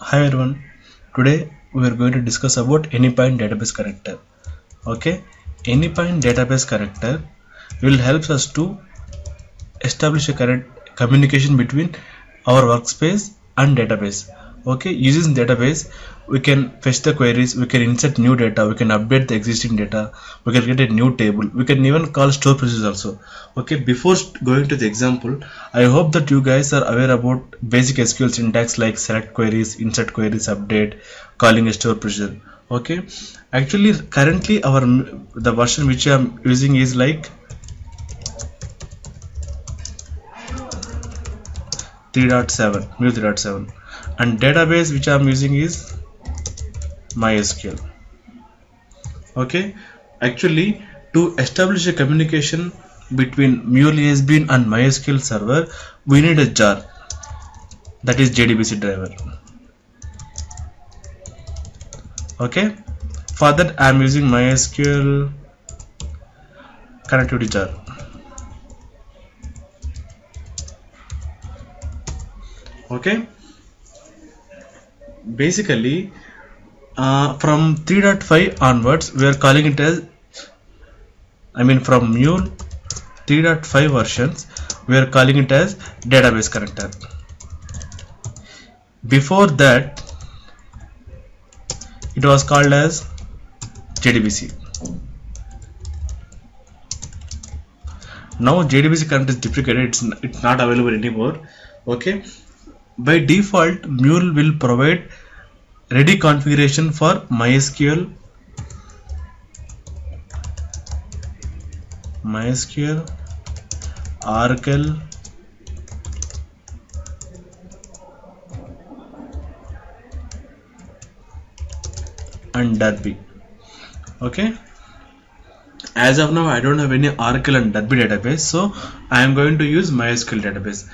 Hi everyone. Today we are going to discuss about Anypoint Database Connector. Okay, Anypoint Database Connector will help us to establish a correct communication between our workspace and database. Okay, using database we can fetch the queries, we can insert new data, we can update the existing data, we can get a new table, we can even call store procedures also. Okay, before going to the example, I hope that you guys are aware about basic SQL syntax like select queries, insert queries, update, calling a store procedure. Okay, actually currently the version which I am using is like 3.7, Mule 3.7, and database which I am using is MySQL. Okay, actually to establish a communication between Mule ESB and MySQL server, we need a jar, that is Jdbc driver. Okay, for that I am using MySQL connectivity jar. Okay, basically from 3.5 onwards we are calling it as, from Mule 3.5 versions we are calling it as database connector. Before that it was called as Jdbc. Now Jdbc connector is deprecated, it's not available anymore. Okay, by default Mule will provide ready configuration for MySQL, Oracle, and Jdbc. Okay, as of now I don't have any Oracle and Jdbc database, so I am going to use MySQL database.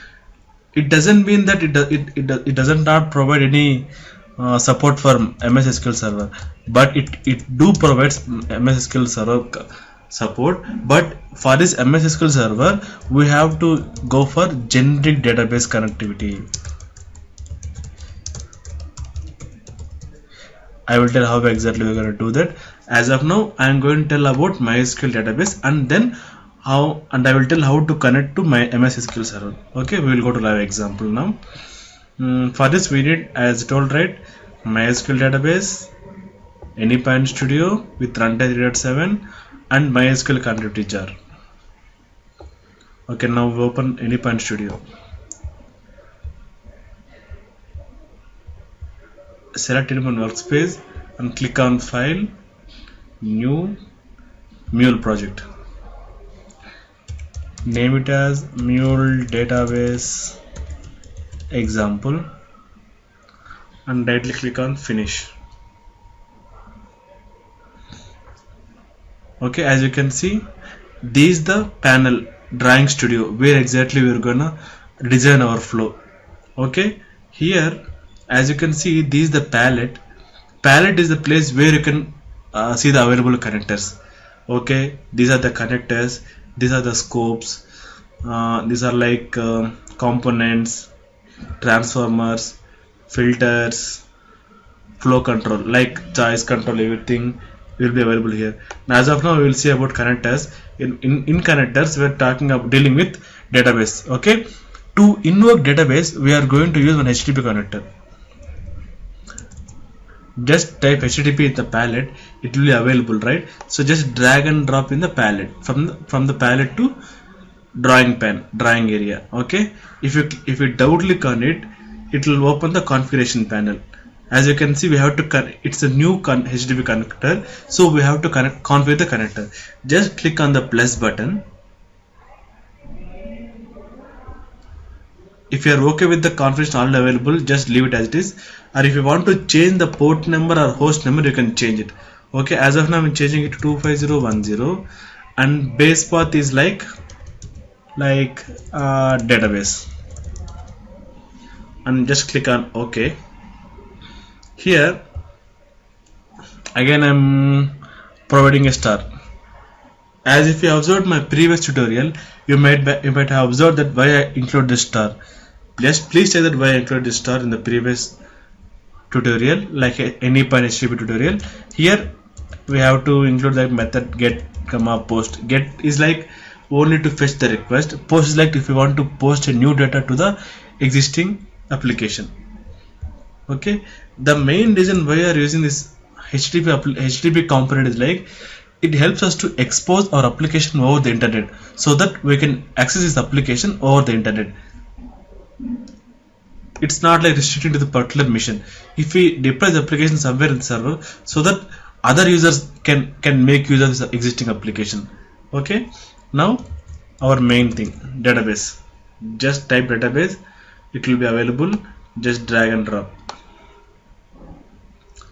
It doesn't mean that it doesn't not provide any support for MS SQL server, but it do provides MS SQL server support. But for this MS SQL server we have to go for generic database connectivity. I will tell how exactly we're going to do that. As of now I am going to tell about MySQL database, and then I will tell how to connect to my MS SQL server. Okay, we will go to live example now. For this we need, as told, right, MySQL database, Anypoint Studio with runtime 3.7 and MySQL connectivity jar. Okay, now we open Anypoint Studio. Select Anypoint workspace and click on File, New, Mule project. Name it as Mule database example and right click on Finish. Okay, as you can see, this is the panel drawing studio where exactly we are gonna design our flow. Okay, here as you can see, this is the palette. Palette is the place where you can see the available connectors. Okay, these are the connectors, these are the scopes, these are like components, transformers, filters, flow control, like choice control, everything will be available here. Now as of now we will see about connectors. In connectors we are talking about dealing with database. Okay, to invoke database we are going to use one HTTP connector. Just type HTTP in the palette, it will be available, right? So just drag and drop in the palette, from the palette to drawing area. Okay, if you double click on it, it will open the configuration panel. As you can see, we have to it's a new HTTP connector, so we have to configure the connector. Just click on the plus button. If you are okay with the configuration already available, just leave it as it is, or if you want to change the port number or host number, you can change it. Okay, as of now I'm changing it to 25010 and base path is like database, and just click on OK. Here again I'm providing a star. As if you observed my previous tutorial, you might have observed that why I include this star. Please check that why I include this star in the previous tutorial, like Anypoint HTTP tutorial. Here we have to include the method get comma post. Get is like only to fetch the request. Post is like if you want to post a new data to the existing application. Okay, the main reason why we are using this HTTP component is like it helps us to expose our application over the internet, so that we can access this application over the internet. It's not like restricted to the particular mission. If we deploy the application somewhere in the server, so that other users can make use of this existing application. Okay, now our main thing, database. Just type database, it will be available. Just drag and drop.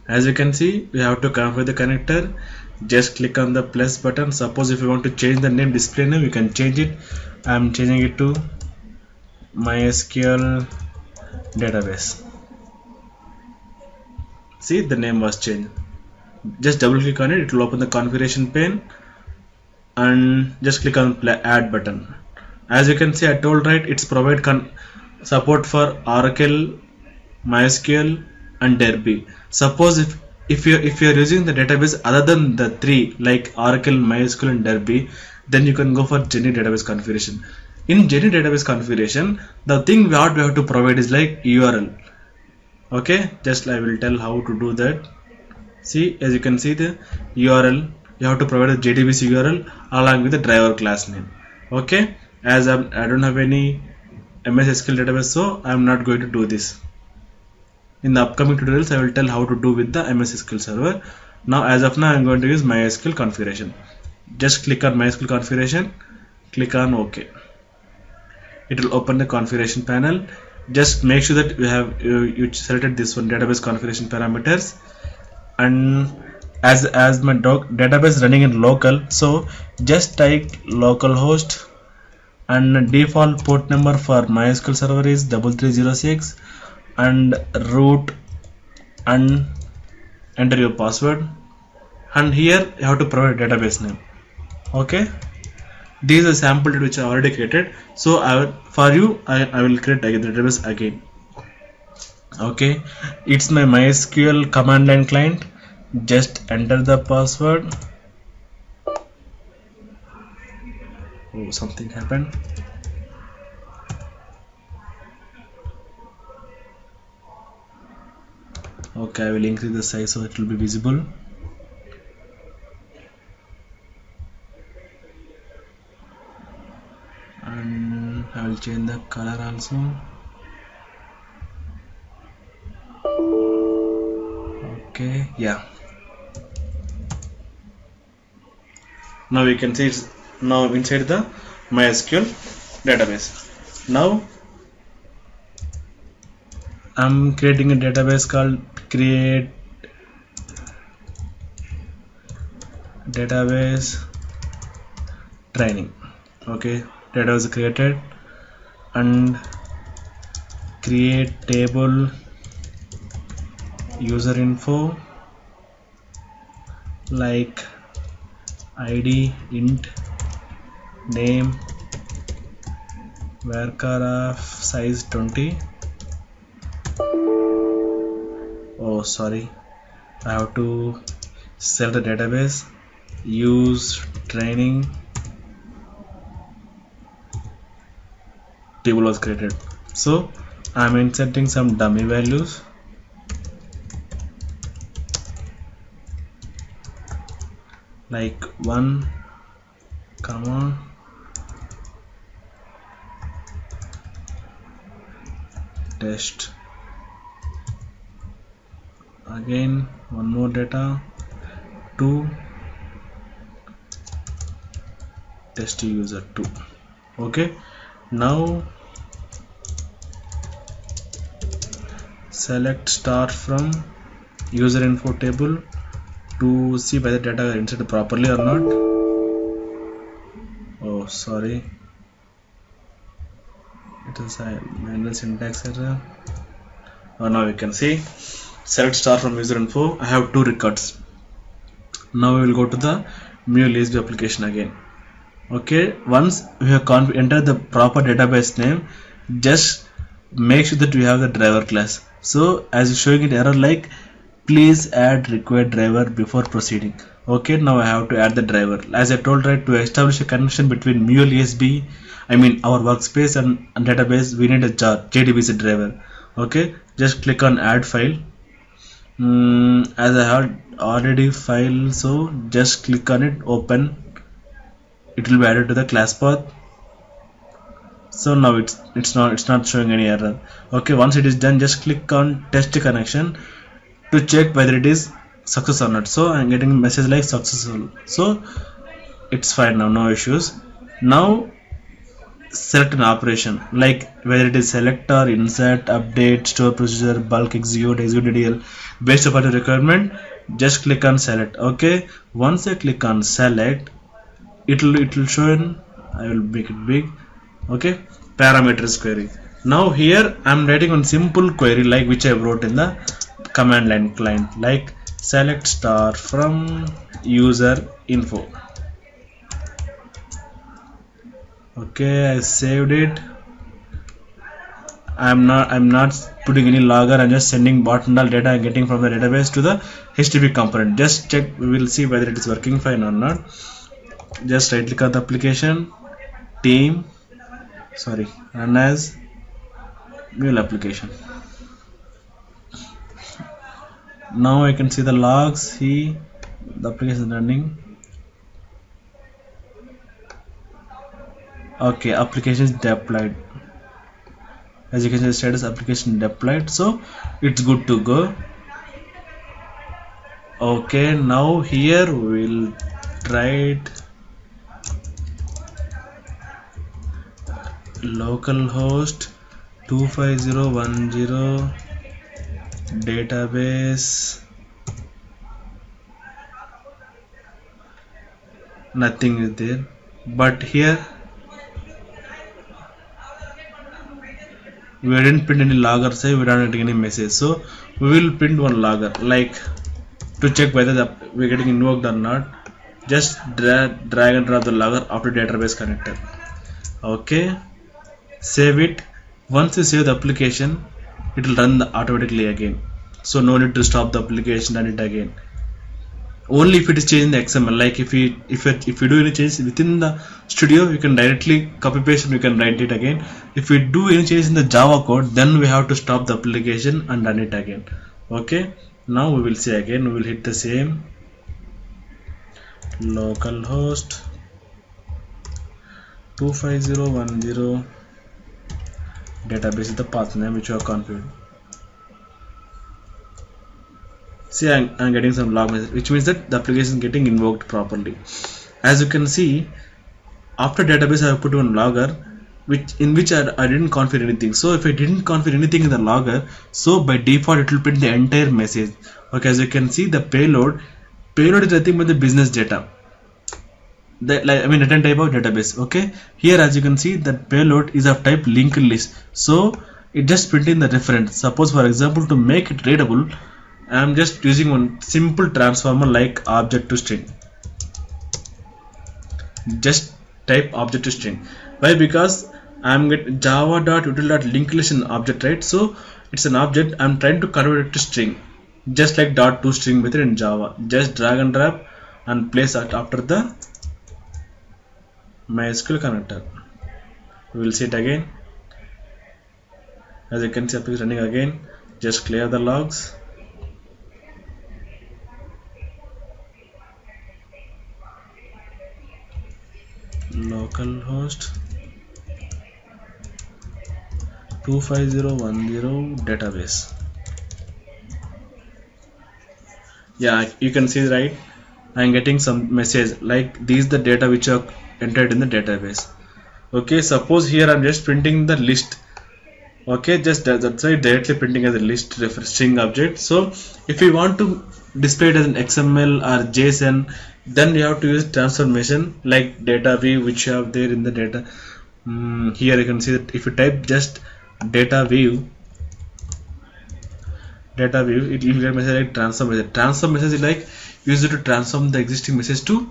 As you can see, we have to configure the connector. Just click on the plus button. Suppose if you want to change the name, display name, you can change it. I am changing it to MySQL database. See, the name was changed. Just double click on it, it will open the configuration pane, and just click on add button. As you can see, I told right, it's provide support for Oracle, MySQL and Jdbc. Suppose if you are using the database other than the three like Oracle, MySQL and Jdbc, then you can go for generic database configuration. In generic database configuration, the thing what we have to provide is like URL. Okay, just I will tell how to do that. See, as you can see, the URL, you have to provide a Jdbc URL along with the driver class name. Okay, as I don't have any MySQL database, so I am not going to do this. In the upcoming tutorials, I will tell how to do with the MySQL server. Now, as of now, I am going to use MySQL configuration. Just click on MySQL configuration, click on OK. It will open the configuration panel. Just make sure that you selected this one, database configuration parameters. And as my database running in local, so just type localhost, and default port number for MySQL server is 3306, and root, and enter your password, and here you have to provide database name. Okay, these are sample which I already created, so I will create again the database again. Okay, it's my MySQL command line client. Just enter the password. Oh, something happened. Okay, I will increase the size so it will be visible. And I will change the color also. Okay, yeah. Now we can see it's now inside the MySQL database. Now I'm creating a database called create database training. Okay, database created, and create table user info like id, int, name, varchar of size 20. Oh, sorry, I have to select the database, use training, table was created. So I'm inserting some dummy values. Like 1, comma, test. Again, one more data, 2, test user 2. Okay, now select star from user info table to see whether data are inserted properly or not. Oh, sorry, it is a manual syntax error. Oh, now you can see select star from user info. I have 2 records. Now we will go to the Mule ESB application again. Okay, once we have entered the proper database name, just make sure that we have the driver class. So as it's showing it error like please add required driver before proceeding. Okay, now I have to add the driver. As I told, right, to establish a connection between Mule ESB, I mean our workspace and database, we need a Jdbc driver. Okay, just click on add file. As I had already file, so just click on it, open. It will be added to the class path. So now it's not showing any error. Okay, once it is done, just click on test connection to check whether it is success or not. So I'm getting a message like successful, so it's fine now, no issues. Now select an operation like whether it is select or insert, update, store procedure, bulk, execute DDL based upon the requirement. Just click on select. Okay, once I click on select, it will show in, I will make it big. Okay, parameters query. Now here I'm writing one simple query like which I wrote in the command line client, like select star from user info. Okay, I saved it. I'm not putting any logger. I'm just sending bottom data I'm getting from the database to the HTTP component. Just check, we will see whether it is working fine or not. Just right click on the application, team, run as Mule application. Now I can see the logs. See the application is running. Okay, application is deployed. As you can see, the status application deployed, so it's good to go. Okay, now here we will write localhost 25010 database. Nothing is there, but here we didn't print any logger, say we don't get any message, so we will print one logger like to check whether we're getting invoked or not. Just drag and drop the logger after database connector. Okay, save it. Once you save the application, it will run automatically again, so no need to stop the application and it again. Only if it is changing the XML, like if you do any change within the studio, you can directly copy paste and you can write it again. If we do any change in the Java code, then we have to stop the application and run it again. Okay, now we will see again, we will hit the same localhost 25010 database is the path name which you have configured. See, I'm getting some log message, which means that the application is getting invoked properly. As you can see, after database I have put one logger in which I didn't configure anything. So if I didn't configure anything in the logger, so by default it will print the entire message. Okay, as you can see, the payload is nothing but the business data, return type of database. Okay, here as you can see, that payload is of type linked list, so it just printing the reference. Suppose for example, to make it readable, I am just using one simple transformer like object to string. Just type object to string. Why? Because I am getting java.util.linked in object, right? So it's an object. I am trying to convert it to string, just like .toString method in Java. Just drag and drop and place it after the MySQL connector. We will see it again. As you can see, application running again. Just clear the logs. Localhost 25010 database. Yeah, you can see, right, I'm getting some message like these the data which are entered in the database. Okay, suppose here I'm just printing the list. Okay, just that's why directly printing as a list string object. So if you want to display it as an XML or JSON, then you have to use transformation like data view which you have there in the data. Here you can see that if you type just data view, it will get message like transform message. Transform message is like used to transform the existing message to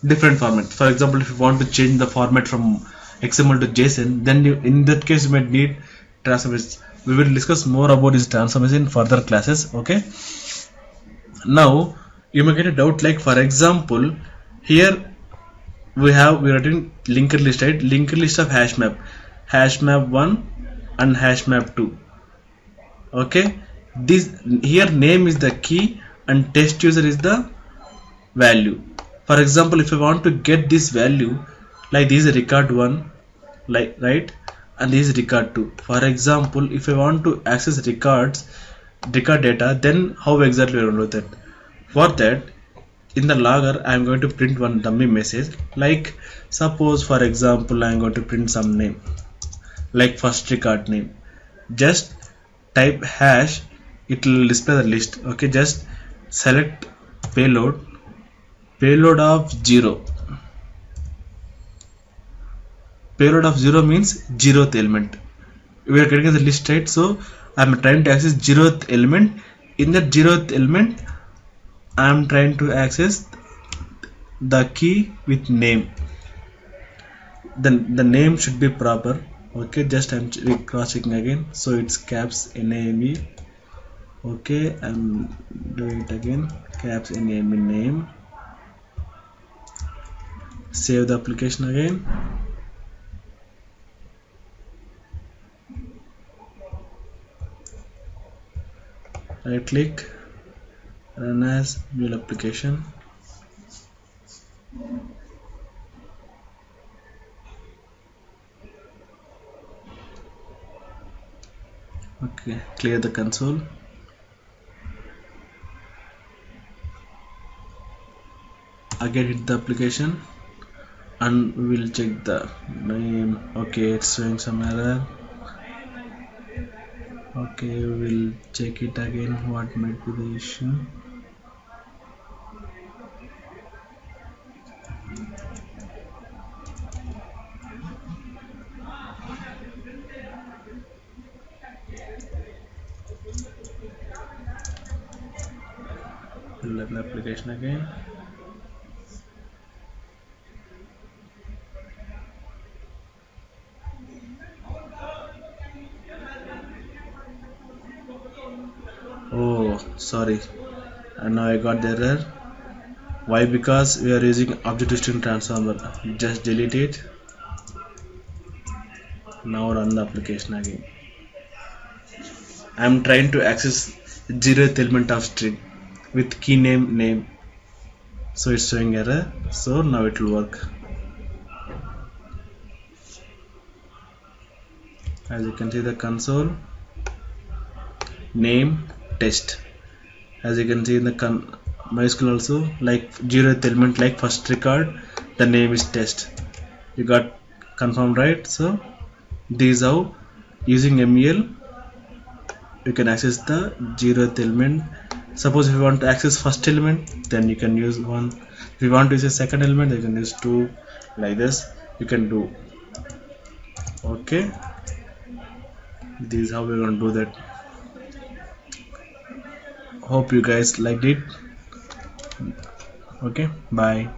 different format. For example, if you want to change the format from XML to JSON, then in that case you might need transform message. we will discuss more about this transformation in further classes. Okay, now you may get a doubt, like for example here we are writing linked list, right? Linked list of hash map 1 and hash map 2. Okay, this here name is the key and test user is the value. For example, if I want to get this value, like this is record 1, like right, and this is record 2. For example, if I want to access record data, then how exactly we will do that? For that, in the logger I am going to print one dummy message, like suppose for example I am going to print some name, like first record name. Just type hash, it will display the list. Okay, just select payload of 0. Payload of 0 means 0th element. We are getting the list, right? So I am trying to access 0th element. In that 0th element I am trying to access the key with name. Then the name should be proper. Okay, just I'm cross checking again, so it's caps name. Okay, I'm doing it again, caps name name. Save the application again. Right click, run as Mule application. Okay, clear the console. Again hit the application and we will check the name. Okay, it's showing some error. Okay, we will check it again, what might be the issue. Run the application again. Oh, sorry, and now I got the error. Why? Because we are using object string transformer. Just delete it. Now run the application again. I am trying to access 0th element of string with key name, so it's showing error. So now it will work. As you can see the console, name test. As you can see in the MySQL also, like 0th element, like first record, the name is test. You got confirmed, right? So this is how using Mule you can access the 0th element. Suppose if you want to access first element, then you can use 1. If you want to use a second element, you can use 2. Like this you can do. Okay, this is how we're going to do that. Hope you guys liked it. Okay, bye.